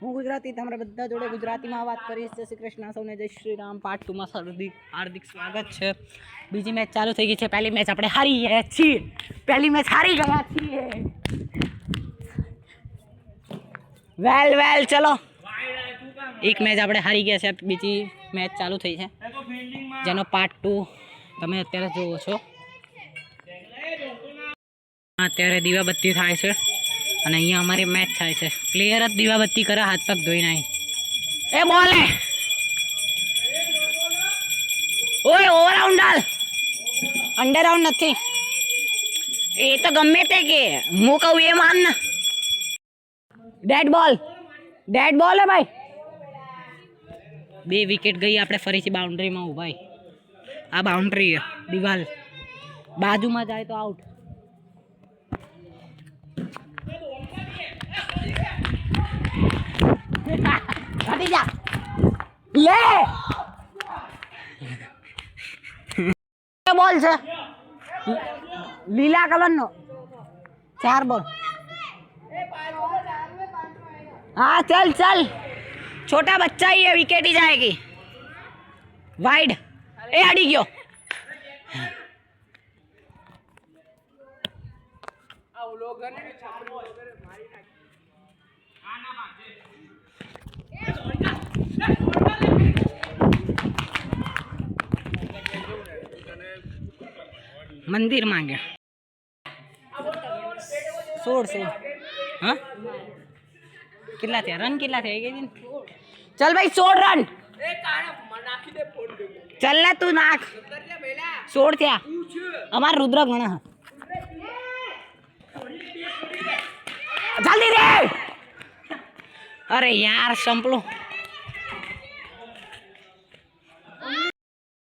હું ગુજરાતી તમારા બધા જોડે ગુજરાતીમાં વાત કરીશ. જય શ્રી કૃષ્ણ સૌને, જય શ્રી રામ. પાર્ટ 2 માં હાર્દિક સ્વાગત છે. બીજી મેચ ચાલુ થઈ ગઈ છે. પહેલી મેચ આપણે હારી ગયા છીએ. વેલ ચલો, એક મેચ આપણે હારી ગયા છે. બીજી મેચ ચાલુ થઈ છે, જેનો પાર્ટ 2 તમે અત્યારે જોવો છો. અત્યારે દીવાબત્તી થાય છે અને અહીંયા અમારી મેચ થાય છે. પ્લેયર જ દીવાબત્તી કરે, હાથ પગ ધોઈ નાખી. એ બોલ હે, ઓય ઓવરરાઉન્ડ ડાલ, અંડરરાઉન્ડ નથી. એ તો ગમે તે કે હું કહું એ માન ને. ડેડ બોલ હે ભાઈ. 2 વિકેટ ગઈ. આપણે ફરીથી બાઉન્ડ્રીમાં ઉભાઈ. આ બાઉન્ડ્રી દિવાલ બાજુમાં જાય તો આઉટ. હટી જા લે. બોલ છે લીલા કલરનો. 4 બોલ. हाँ चल छोटा बच्चा ही है, विकेट ही जाएगी. वाइड. ए अड़ी गयो. मंदिर मांगे 16 हाँ कितना थे रन, कितना थे? चल भाई 16 रन. चल ना तू नाक 16 थे. अमार रुद्र गणा जल्दी दे. अरे यार संपलो.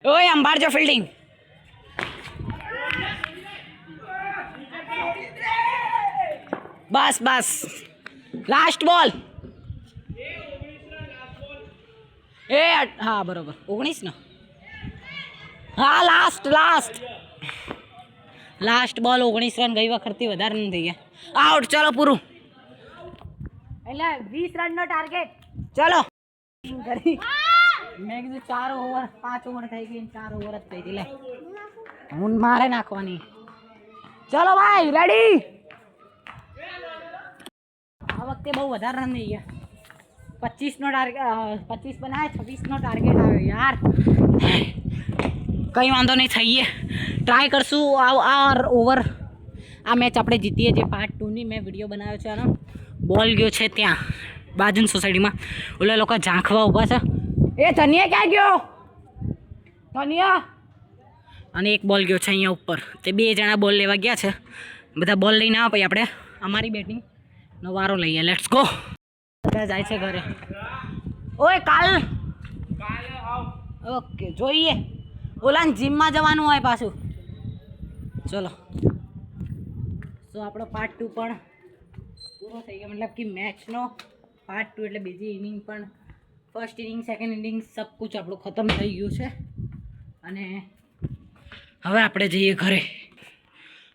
ओए अंबार जो फील्डिंग. बस लास्ट बॉल. ए हाँ बरोबर 19 ना. हाँ लास्ट बॉल 19 रन. गई वखतથી વધારે રન થઈ ગયા. આઉટ. ચલો પૂરું. એટલે 20 રનનો ટાર્ગેટ. ચલો મેં કીધું 4 ઓવર 5 ઓવર થઈ ગઈ. 4 ઓવર જ થઈ ગઈ. લે હું મારે નાખવાની. ચલો ભાઈ રેડી. આ વખતે બહુ વધારે રન થઈ ગયા. 25 નો ટાર્ગેટ, 25 બનાવે, 26 નો ટાર્ગેટ આવ્યો યાર. કંઈ વાંધો નહીં, થઈએ ટ્રાય કરશું. આ ઓવર આ મેચ આપણે જીતીએ. જે પાર્ટ 2 ની મેં વિડીયો બનાવ્યો છે અને બોલ ગયો છે ત્યાં બાજુની સોસાયટીમાં. ઓલા લોકો ઝાંખવા ઊભા છે. એ ધનિયા ક્યાં ગયો? ધનિયા. અને એક બોલ ગયો છે અહીંયા ઉપર. તે 2 જણા બોલ લેવા ગયા છે. બધા બોલ લઈને આવો પછી આપણે અમારી બેટિંગનો વારો લઈએ. Let's go. બધા જાય છે ઘરે. ઓય કાલ ઓકે જોઈએ. ઓલા જીમમાં જવાનું હોય પાછું. ચલો તો આપણો પાર્ટ 2 પણ પૂરો થઈ ગયો. મતલબ કે મેચનો પાર્ટ 2 એટલે બીજી ઇનિંગ પણ, ફર્સ્ટ ઇનિંગ સેકન્ડ ઇનિંગ સબ કુછ આપણું ખતમ થઈ ગયું છે. અને હવે આપણે જઈએ ઘરે.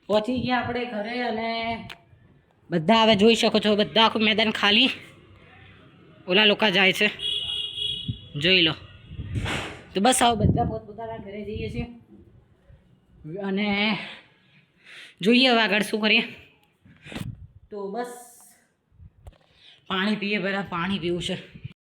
પહોંચી ગયા આપણે ઘરે અને બધા હવે જોઈ શકો છો, બધા આખું મેદાન ખાલી. ઓલા લોકો જાય છે, જોઈ લો. તો બસ હવે બધા પોતપોતાના ઘરે જઈએ છીએ અને જોઈએ હવે આગળ શું કરીએ. તો બસ પાણી પીએ. પહેલાં પાણી પીવું છે.